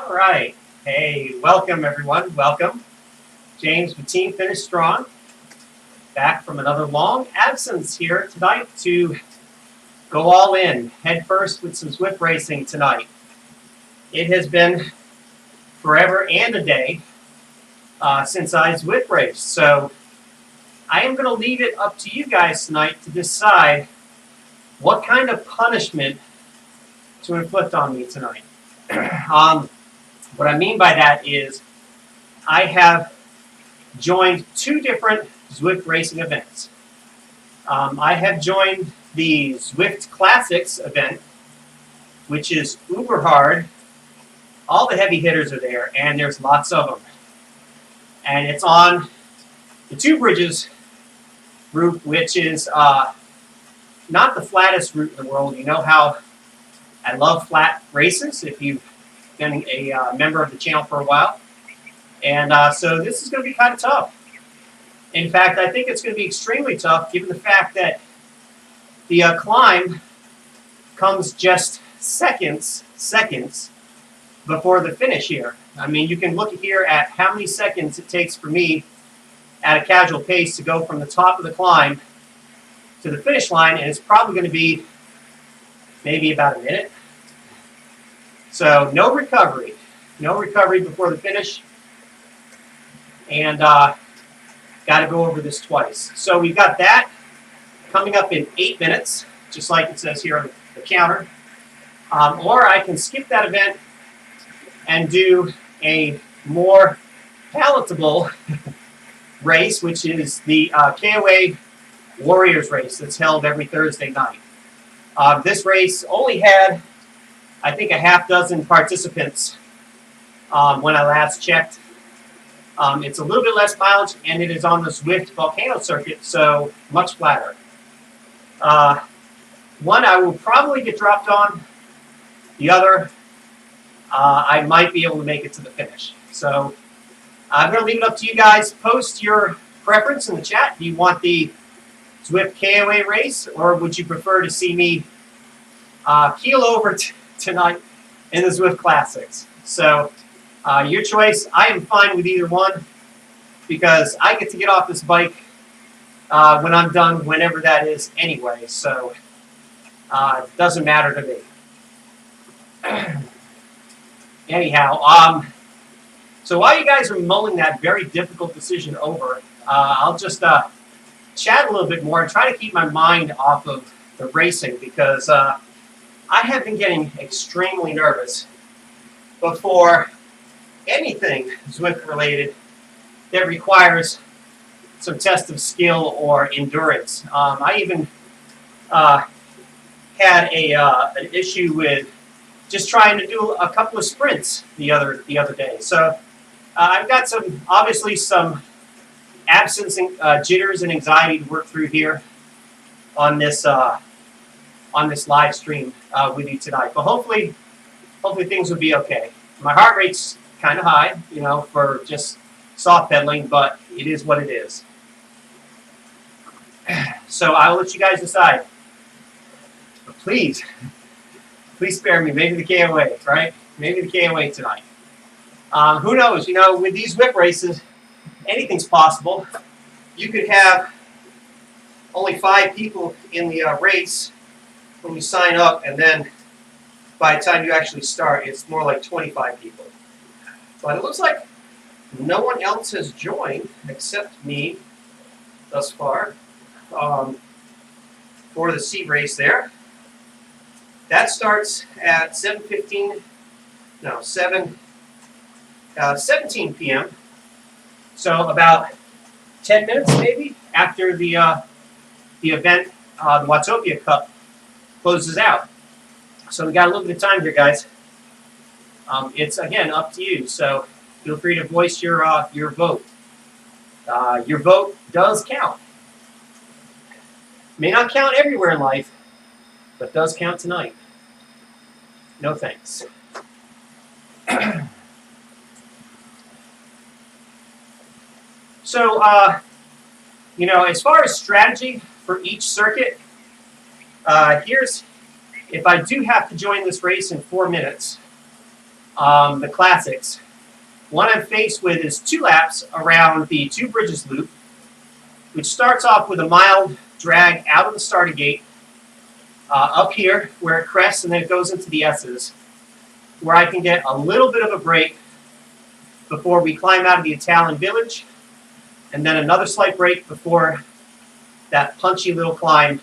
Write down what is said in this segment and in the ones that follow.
All right. Hey, welcome everyone. Welcome. James with Team Finish Strong. Back from another long absence here tonight to go all in, head first with some Zwift racing tonight. It has been forever and a day since I Zwift raced, so I am going to leave it up to you guys tonight to decide what kind of punishment to inflict on me tonight. What I mean by that is I have joined two different Zwift racing events. I have joined the Zwift Classics event, which is uber hard. All the heavy hitters are there, and there's lots of them. And it's on the Two Bridges route, which is not the flattest route in the world. You know how I love flat races, if you've been a member of the channel for a while. And so this is going to be kind of tough. In fact, I think it's going to be extremely tough given the fact that the climb comes just seconds before the finish here. I mean, you can look here at how many seconds it takes for me at a casual pace to go from the top of the climb to the finish line, and it's probably going to be maybe about a minute. So no recovery before the finish, and got to go over this twice. So we've got that coming up in 8 minutes, just like it says here on the counter. Or I can skip that event and do a more palatable race, which is the KOA Warriors race that's held every Thursday night. This race only had, I think, a half dozen participants when I last checked. It's a little bit less mileage, and it is on the Zwift volcano circuit, so much flatter. One I will probably get dropped on. The other, I might be able to make it to the finish. So I'm going to leave it up to you guys. Post your preference in the chat. Do you want the Zwift KOA race, or would you prefer to see me keel over tonight in the Zwift Classics? So your choice. I am fine with either one because I get to get off this bike when I'm done, whenever that is anyway. So it doesn't matter to me. Anyhow, so while you guys are mulling that very difficult decision over, I'll just chat a little bit more and try to keep my mind off of the racing, because I have been getting extremely nervous before anything Zwift related that requires some test of skill or endurance. I even had an issue with just trying to do a couple of sprints the other day. So I've got obviously some absence and jitters and anxiety to work through here on this live stream with you tonight. But hopefully things will be okay. My heart rate's kind of high, for just soft pedaling, but it is what it is. So I'll let you guys decide. But please spare me. Maybe the KOA, right? Maybe the KOA tonight. Who knows? With these whip races, anything's possible. You could have only 5 people in the race when you sign up, and then by the time you actually start, it's more like 25 people. But it looks like no one else has joined except me thus far for the C race there. That starts at 17 p.m. So about 10 minutes maybe after the event, the Watopia Cup closes out. So we got a little bit of time here, guys. It's, again, up to you. So feel free to voice your vote. Your vote does count. May not count everywhere in life, but does count tonight. No thanks. So, as far as strategy for each circuit, here's, if I do have to join this race in 4 minutes, the classics, what I'm faced with is 2 laps around the Two Bridges loop, which starts off with a mild drag out of the starting gate, up here where it crests and then it goes into the S's, where I can get a little bit of a break before we climb out of the Italian village, and then another slight break before that punchy little climb,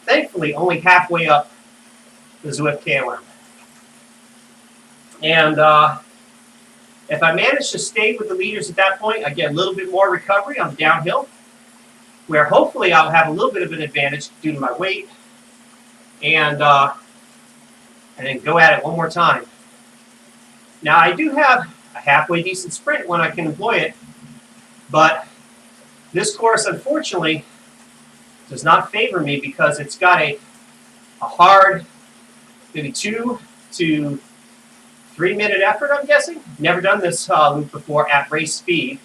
thankfully only halfway up the Zwift KOM. And if I manage to stay with the leaders at that point, I get a little bit more recovery on the downhill, where hopefully I'll have a little bit of an advantage due to my weight, and then go at it one more time. Now, I do have a halfway decent sprint when I can employ it, but this course, unfortunately, does not favor me because it's got a hard, maybe 2 to 3 minute effort, I'm guessing. Never done this loop before at race speed,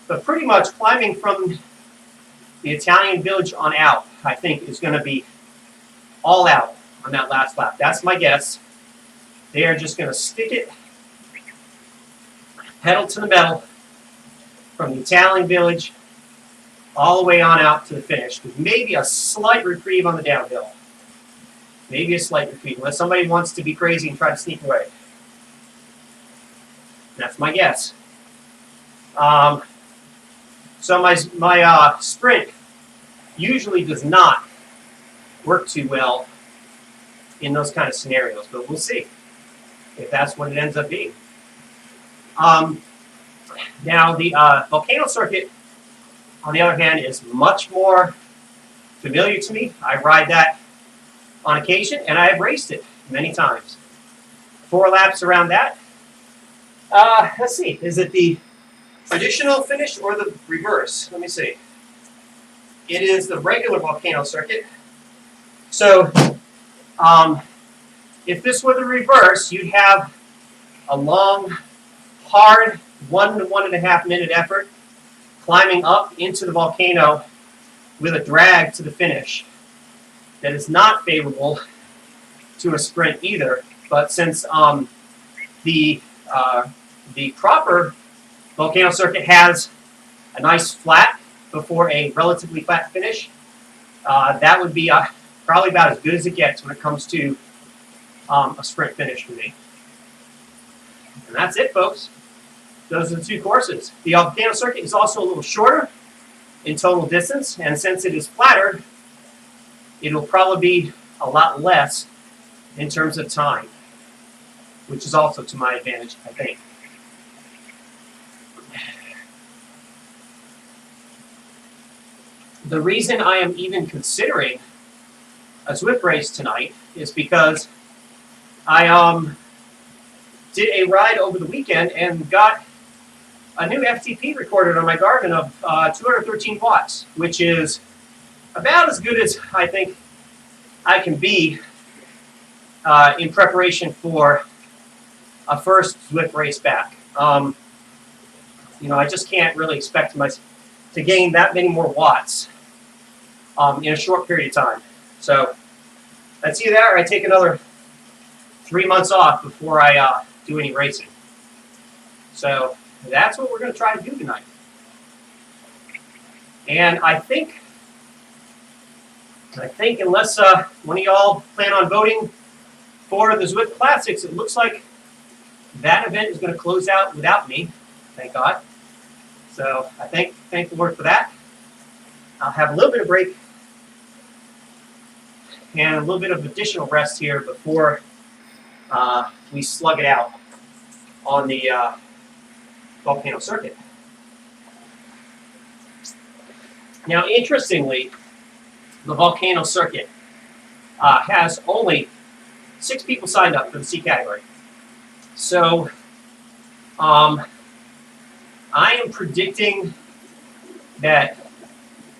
but pretty much climbing from the Italian village on out, I think, is going to be all out on that last lap. That's my guess. They are just going to stick it pedal to the metal from the Italian village all the way on out to the finish, with maybe a slight reprieve on the downhill. Maybe a slight reprieve, unless somebody wants to be crazy and try to sneak away. That's my guess. So my sprint usually does not work too well in those kind of scenarios, but we'll see if that's what it ends up being. Now, the volcano circuit, on the other hand, is much more familiar to me. I ride that on occasion, and I have raced it many times. 4 laps around that. Let's see, is it the traditional finish or the reverse? Let me see. It is the regular volcano circuit. So, if this were the reverse, you'd have a long, hard 1 to 1.5 minute effort climbing up into the volcano with a drag to the finish. That is not favorable to a sprint either. But since the proper volcano circuit has a nice flat before a relatively flat finish, that would be probably about as good as it gets when it comes to a sprint finish for me. And that's it, folks. Those are the 2 courses. The volcano circuit is also a little shorter in total distance, and since it is flatter, it'll probably be a lot less in terms of time, which is also to my advantage, I think. The reason I am even considering a Zwift race tonight is because I did a ride over the weekend and got a new FTP recorded on my Garmin of 213 watts, which is about as good as I think I can be in preparation for a first Zwift race back. I just can't really expect to gain that many more watts in a short period of time. So that's either that or I take another 3 months off before I do any racing. So that's what we're going to try to do tonight. And I think unless one of y'all plan on voting for the Zwift Classics, it looks like that event is going to close out without me, thank God. So I thank the Lord for that. I'll have a little bit of break and a little bit of additional rest here before we slug it out on the volcano circuit. Now, interestingly, the volcano circuit has only 6 people signed up for the C category. So I am predicting that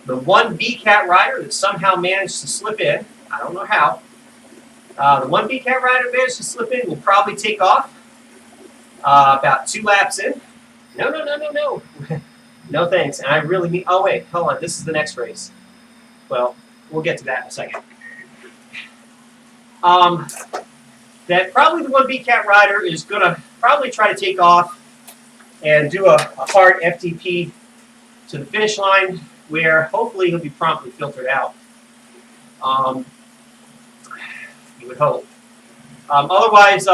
the one B-Cat rider that somehow managed to slip in, I don't know how, the one B-Cat rider that managed to slip in will probably take off about 2 laps in. No. No thanks. And I really mean, oh wait, hold on, this is the next race. Well, we'll get to that in a second. that probably the 1B-Cat rider is going to probably try to take off and do a hard FTP to the finish line, where hopefully he'll be promptly filtered out. You would hope. Otherwise,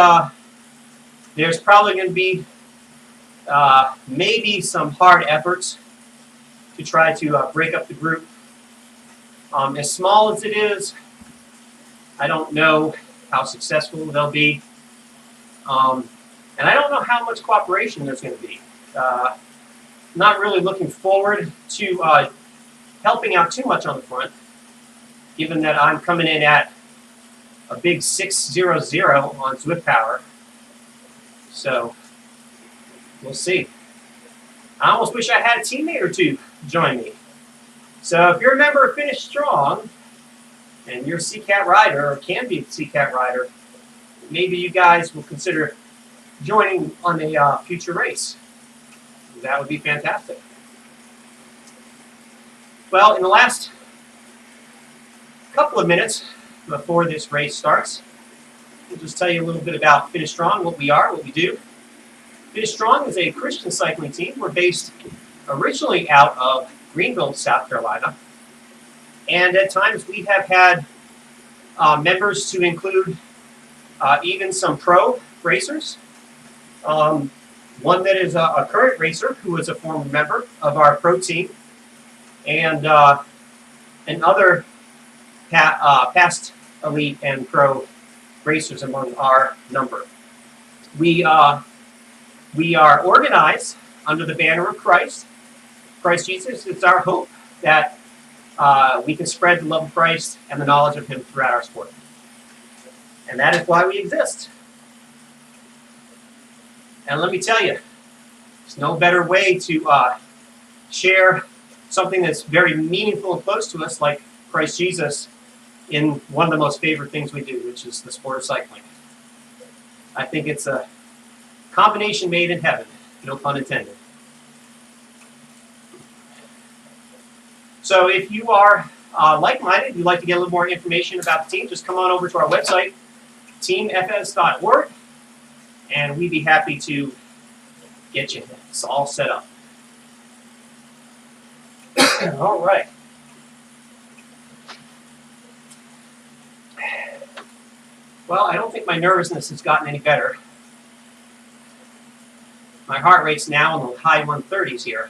there's probably going to be maybe some hard efforts to try to break up the group. As small as it is, I don't know how successful they'll be. And I don't know how much cooperation there's going to be. Not really looking forward to helping out too much on the front, given that I'm coming in at a big 600 on Zwift power. So we'll see. I almost wish I had a teammate or two join me. So if you're a member of Finish Strong and you're a C-Cat rider or can be a C-Cat rider, maybe you guys will consider joining on a future race. That would be fantastic. Well, in the last couple of minutes before this race starts, we'll just tell you a little bit about Finish Strong, what we are, what we do. Finish Strong is a Christian cycling team. We're based originally out of Greenville, South Carolina. And at times we have had members to include even some pro racers. One that is a current racer who is a former member of our pro team. And other past elite and pro racers among our number. We are organized under the banner of Christ Jesus. It's our hope that we can spread the love of Christ and the knowledge of Him throughout our sport. And that is why we exist. And let me tell you, there's no better way to share something that's very meaningful and close to us, like Christ Jesus, in one of the most favorite things we do, which is the sport of cycling. I think it's a combination made in heaven, no pun intended. So if you are like-minded, you'd like to get a little more information about the team, just come on over to our website, teamfs.org, and we'd be happy to get you all set up. All right. Well, I don't think my nervousness has gotten any better. My heart rate's now in the high 130s here.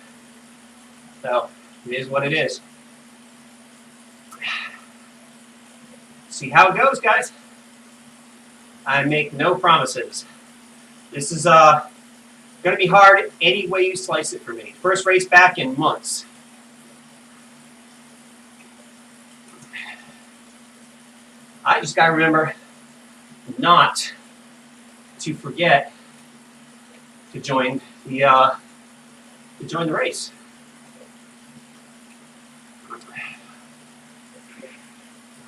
So it is what it is. See how it goes, guys. I make no promises. This is going to be hard any way you slice it for me. First race back in months. I just got to remember not to forget to join the race.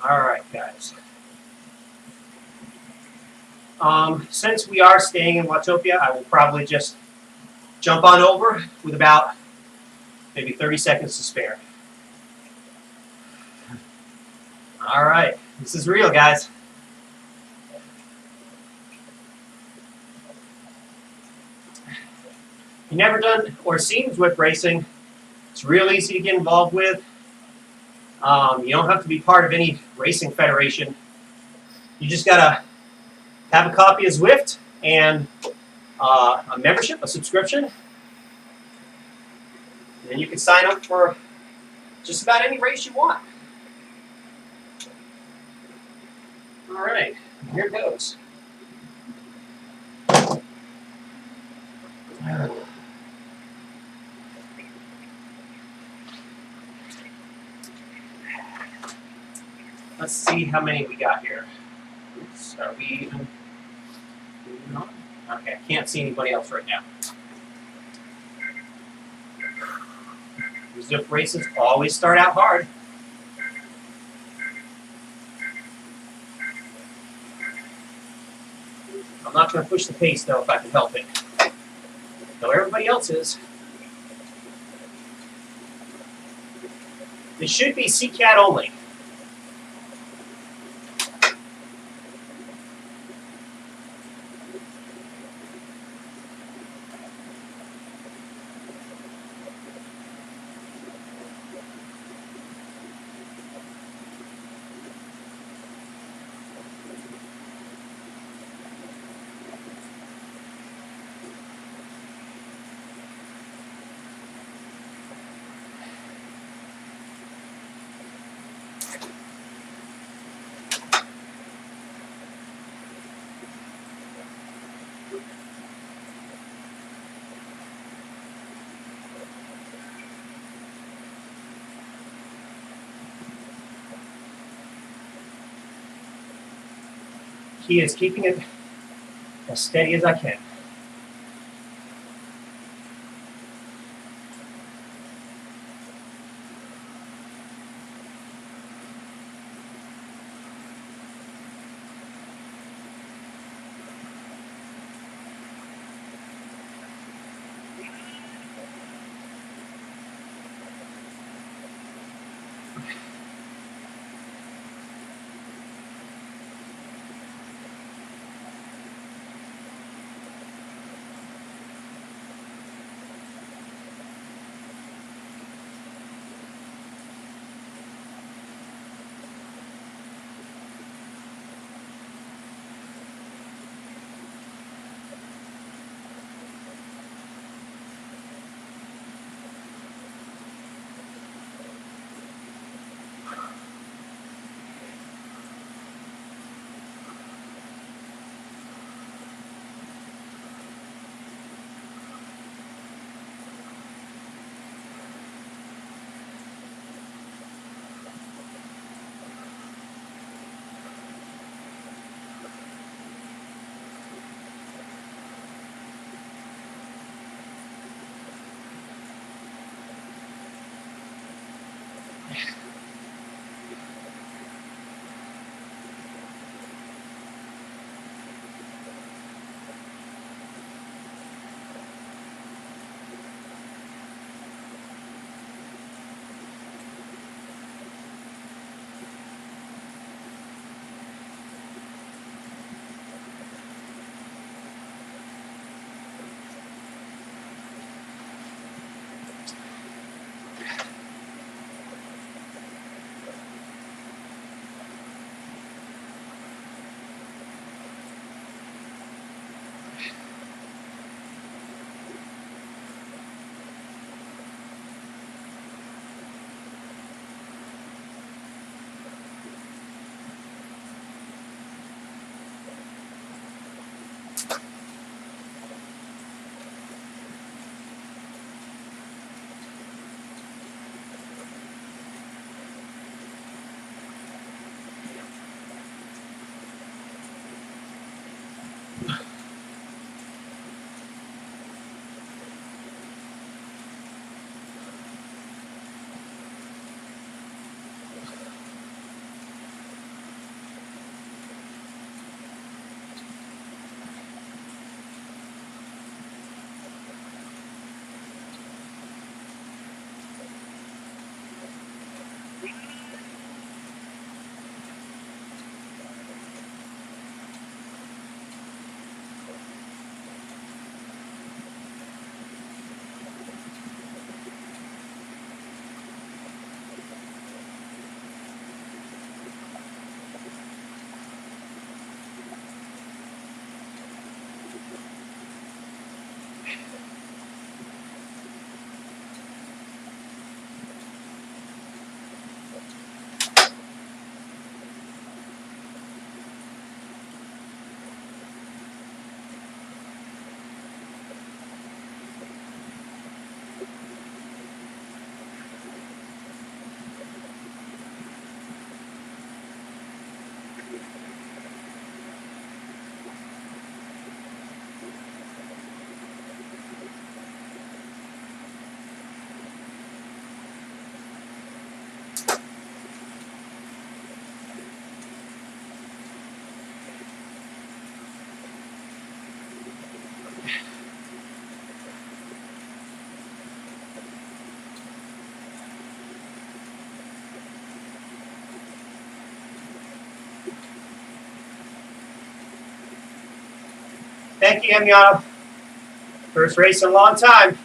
All right, guys. Since we are staying in Watopia, I will probably just jump on over with about maybe 30 seconds to spare. All right, this is real, guys. If you've never done or seen Zwift racing, it's real easy to get involved with. You don't have to be part of any racing federation. You just gotta have a copy of Zwift and a membership, a subscription. And then you can sign up for just about any race you want. All right, here goes. Let's see how many we got here. Oops, are we even moving on? Okay, I can't see anybody else right now. Zwift races always start out hard. I'm not going to push the pace, though, if I can help it. Though everybody else is. This should be C-Cat only. key is keeping it as steady as I can. Thank you, Emiano. First race in a long time.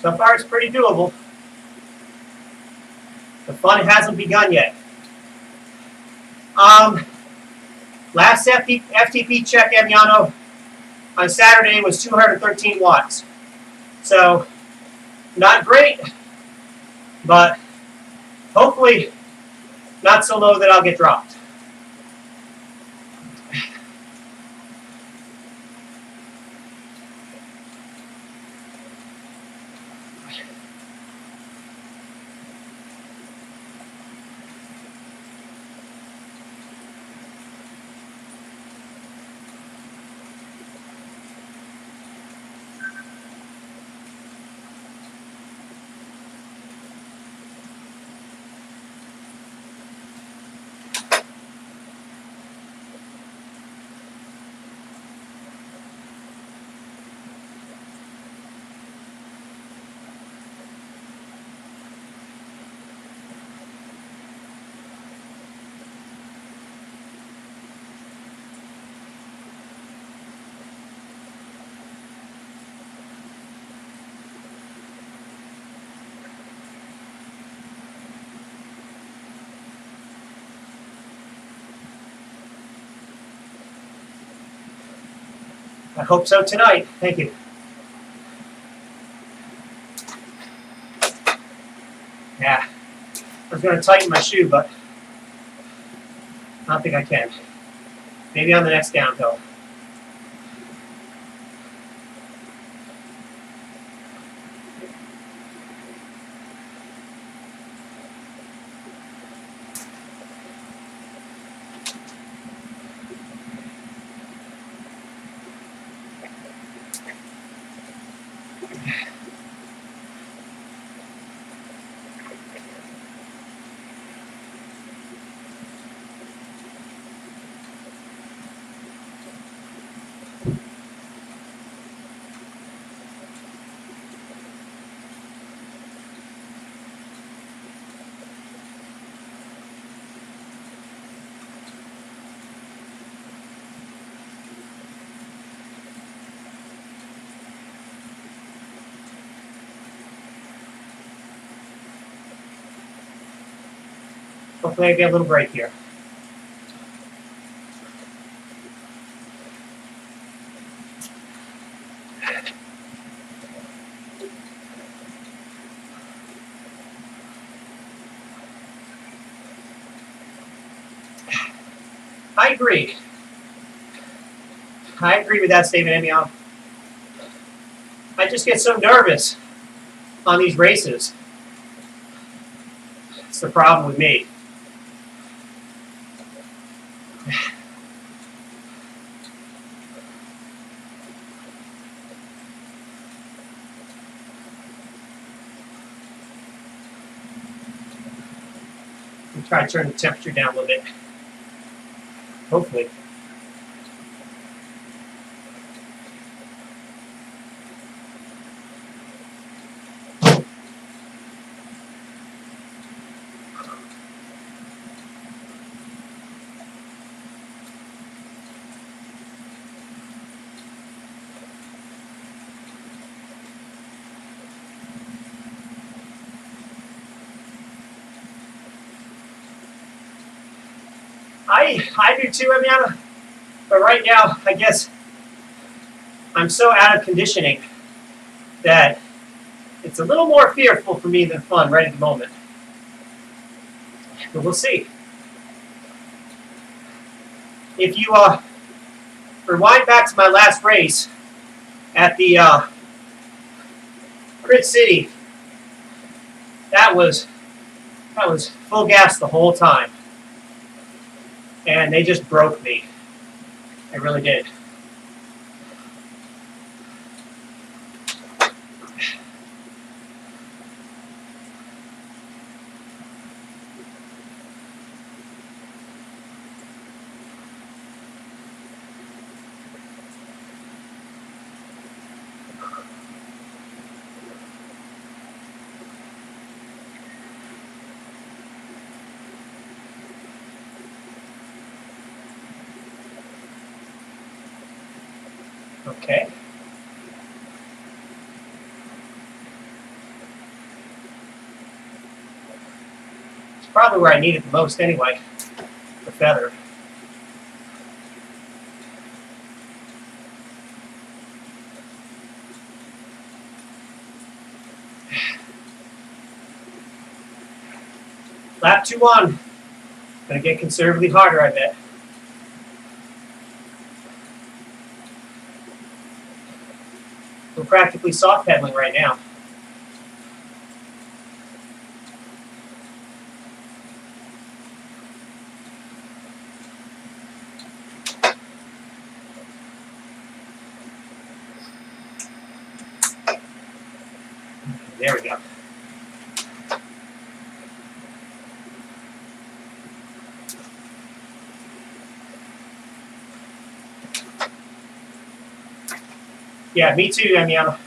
So far, it's pretty doable. The fun hasn't begun yet. Last FTP check, Emiano, on Saturday was 213 watts. So, not great, but hopefully not so low that I'll get dropped. I hope so tonight. Thank you. Yeah, I was going to tighten my shoe, but I don't think I can. Maybe on the next downhill. Hopefully I get a little break here. I agree. I agree with that statement, Emion. I just get so nervous on these races. It's the problem with me. Let me try to turn the temperature down a little bit. Hopefully. I do too, Emiana. But right now, I guess I'm so out of conditioning that it's a little more fearful for me than fun right at the moment. But we'll see. If you rewind back to my last race at the Crit City, that was full gas the whole time. And they just broke me. They really did. Okay. Probably where I need it the most anyway, the feather. Lap 2 on. Gonna get considerably harder, I bet. We're practically soft pedaling right now. There we go. Yeah, me too, Damiano.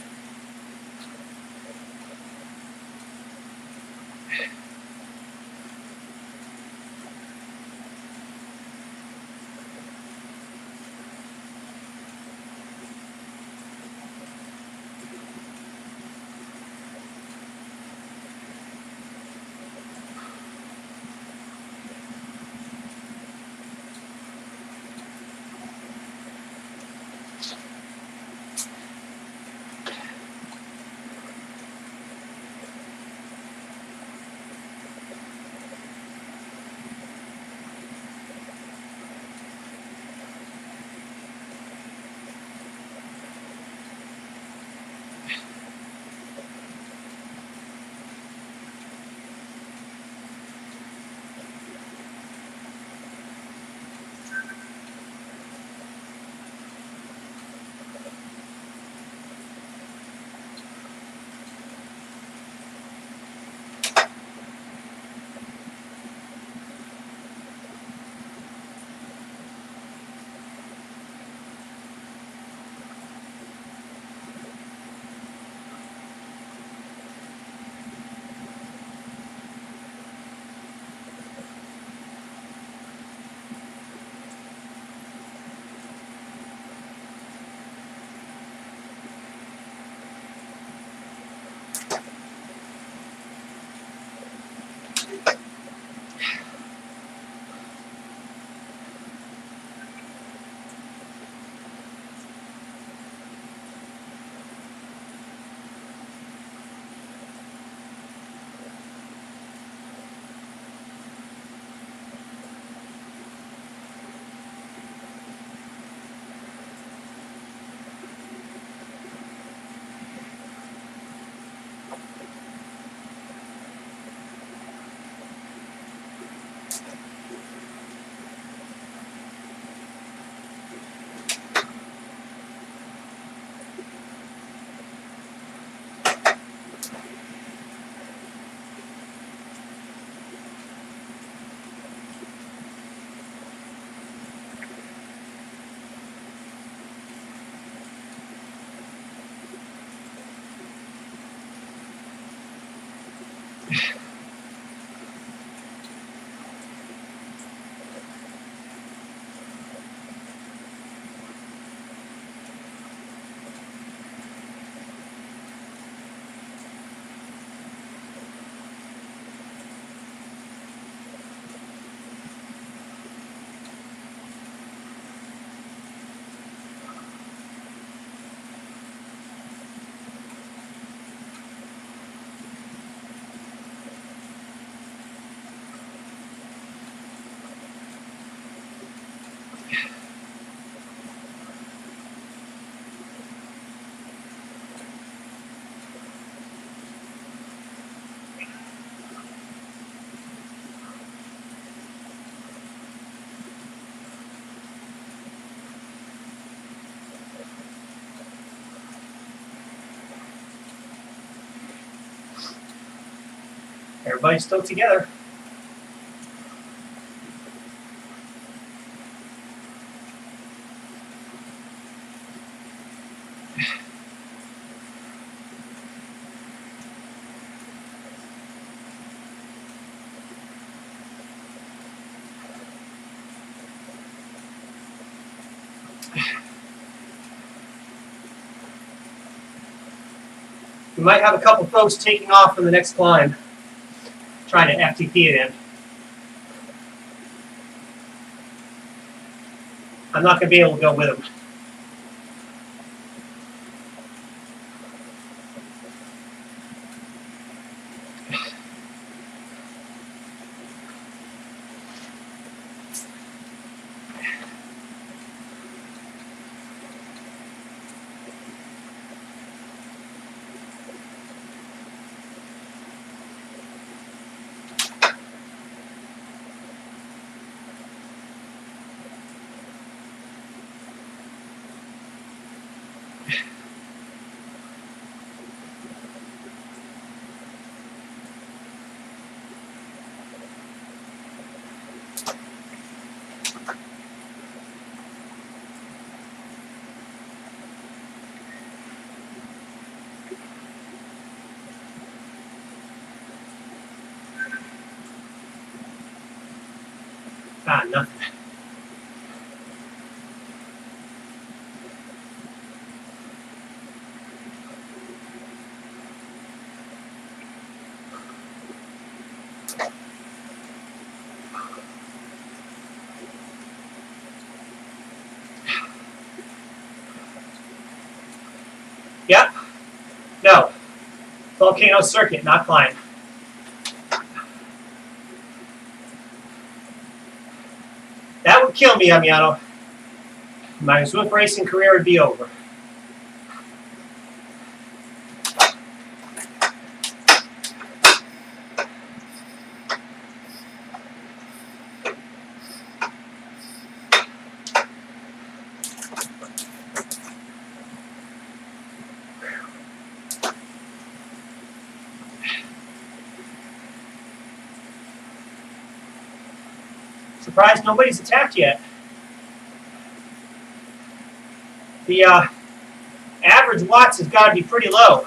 Everybody's still together. We might have a couple folks taking off for the next climb, trying to FTP it in. I'm not going to be able to go with them. Ah, nothing. Yep. No. Volcano circuit, not climb. That would kill me, Amiano. My Zwift racing career would be over. Surprised nobody's attacked yet. The average watts has got to be pretty low.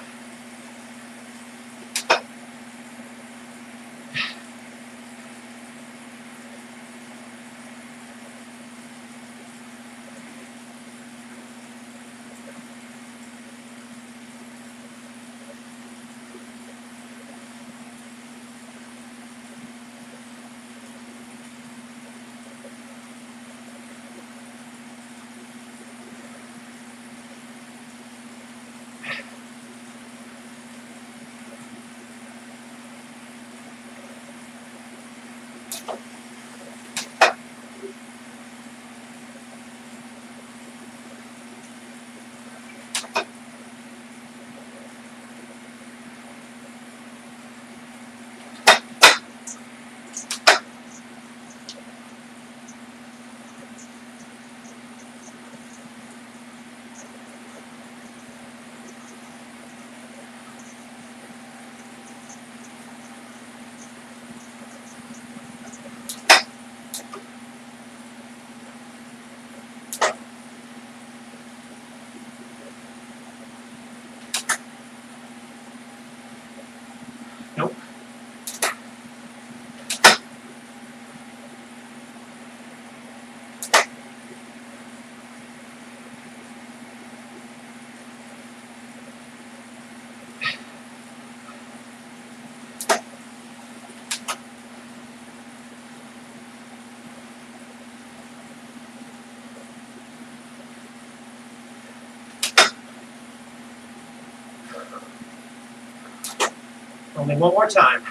Nope. Only one more time.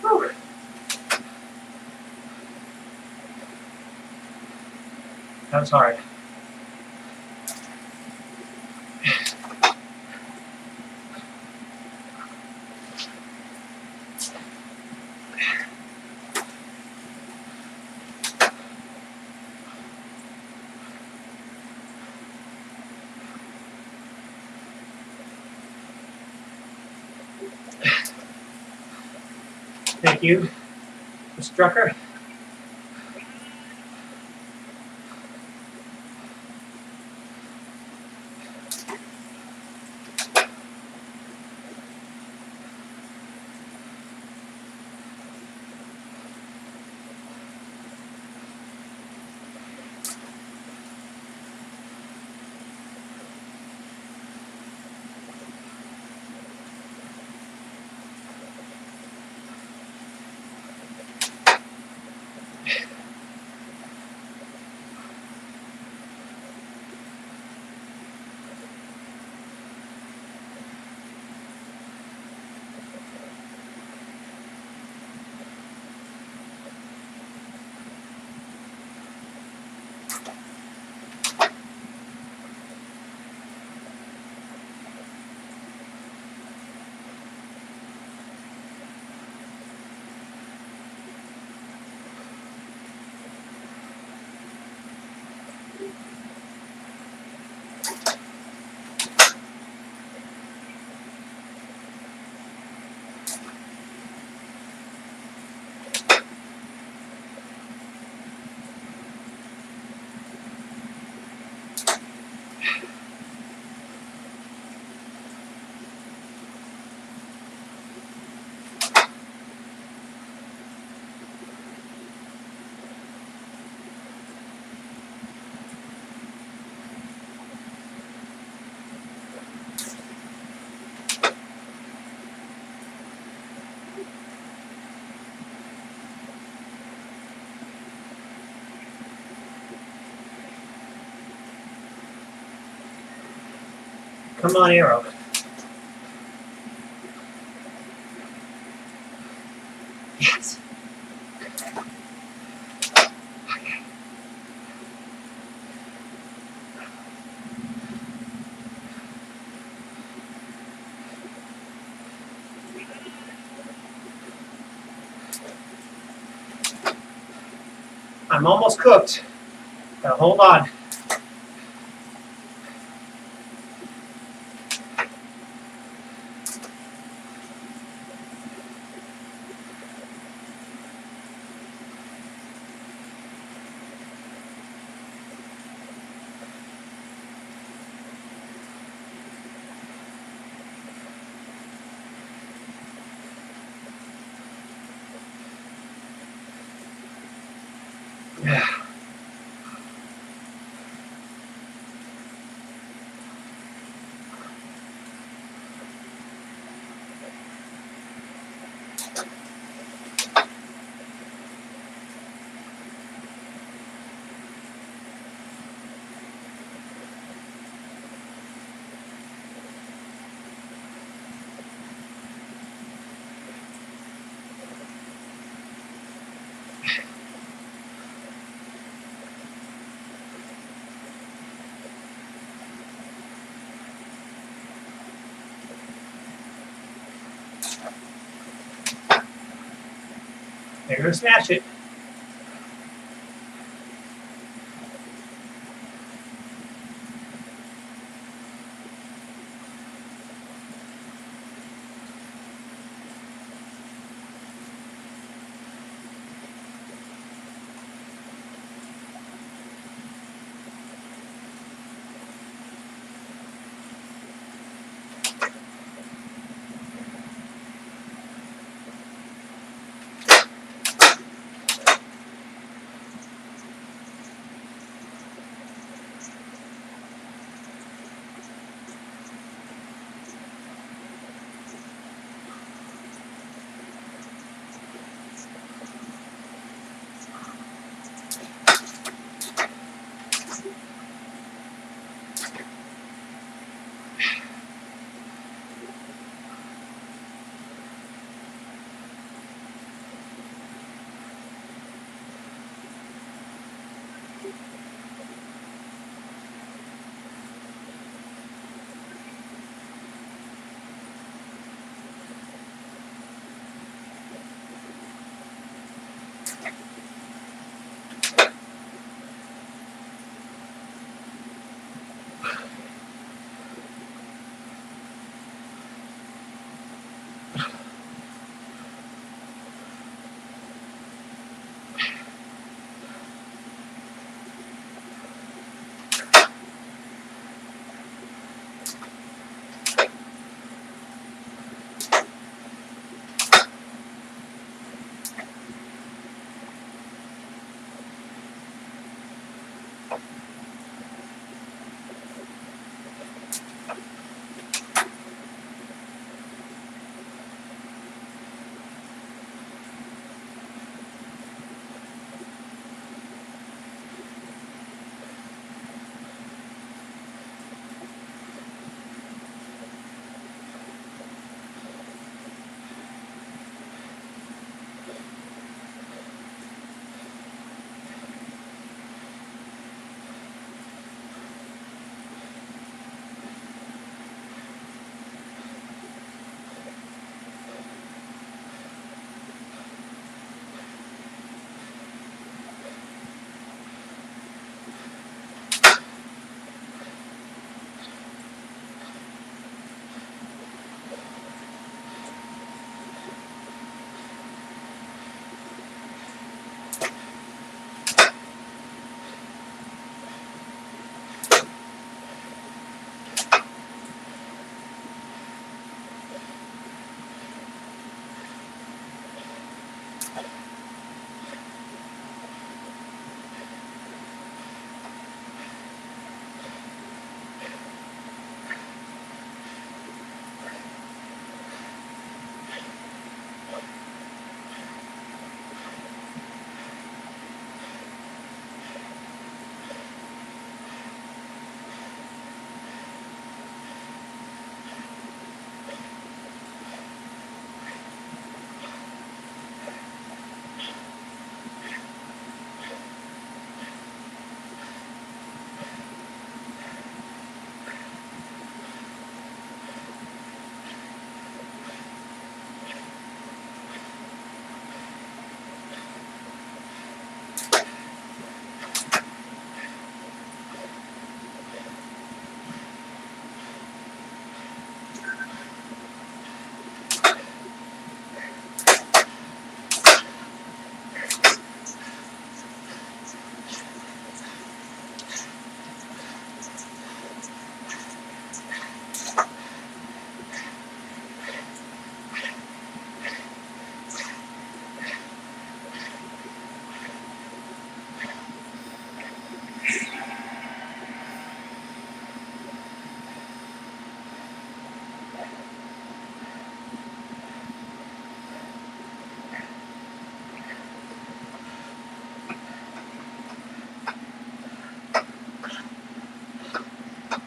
Whew. That was hard. Thank you, Ms. Drucker. Come on, Arrow. Yes. Okay. I'm almost cooked. Gotta hold on. They're gonna smash it.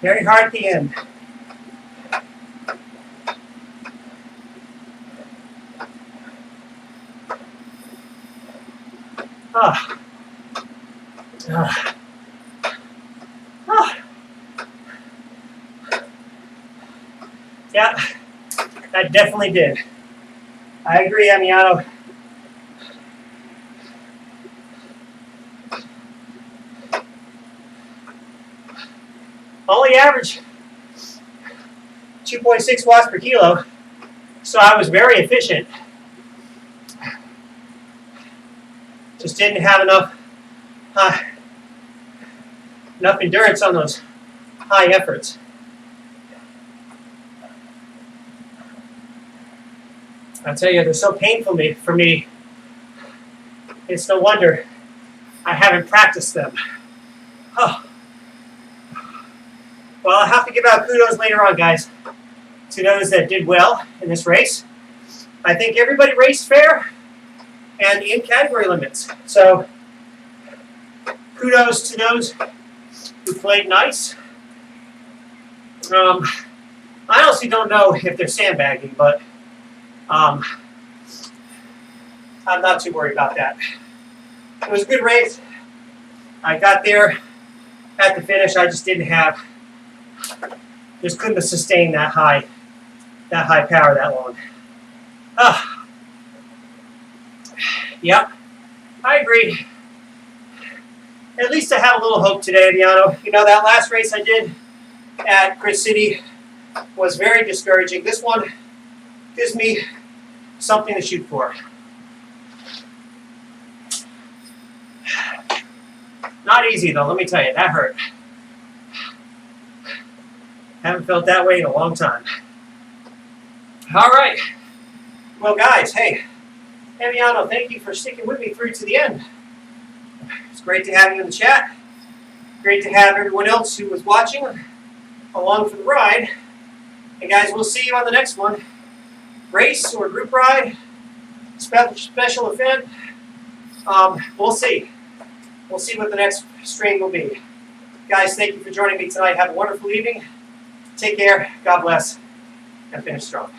Very hard at the end. Ah. Ah. Ah. Yeah, that definitely did. I agree, Amiano. Only average 2.6 watts per kilo, so I was very efficient. Just didn't have enough endurance on those high efforts. I tell you, they're so painful for me. It's no wonder I haven't practiced them. Oh. Well, I'll have to give out kudos later on, guys, to those that did well in this race. I think everybody raced fair and in category limits. So kudos to those who played nice. I honestly don't know if they're sandbagging, but I'm not too worried about that. It was a good race. I got there at the finish. I just couldn't have sustained that high power that long. Yep, I agree. At least I have a little hope today, Adriano. You know, that last race I did at Grit City was very discouraging. This one gives me something to shoot for. Not easy, though, let me tell you. That hurt. Haven't felt that way in a long time. All right. Well, guys, hey, Amiano, thank you for sticking with me through to the end. It's great to have you in the chat. Great to have everyone else who was watching along for the ride. And guys, we'll see you on the next one. Race or group ride, special event. We'll see. We'll see what the next stream will be. Guys, thank you for joining me tonight. Have a wonderful evening. Take care. God bless. And finish strong.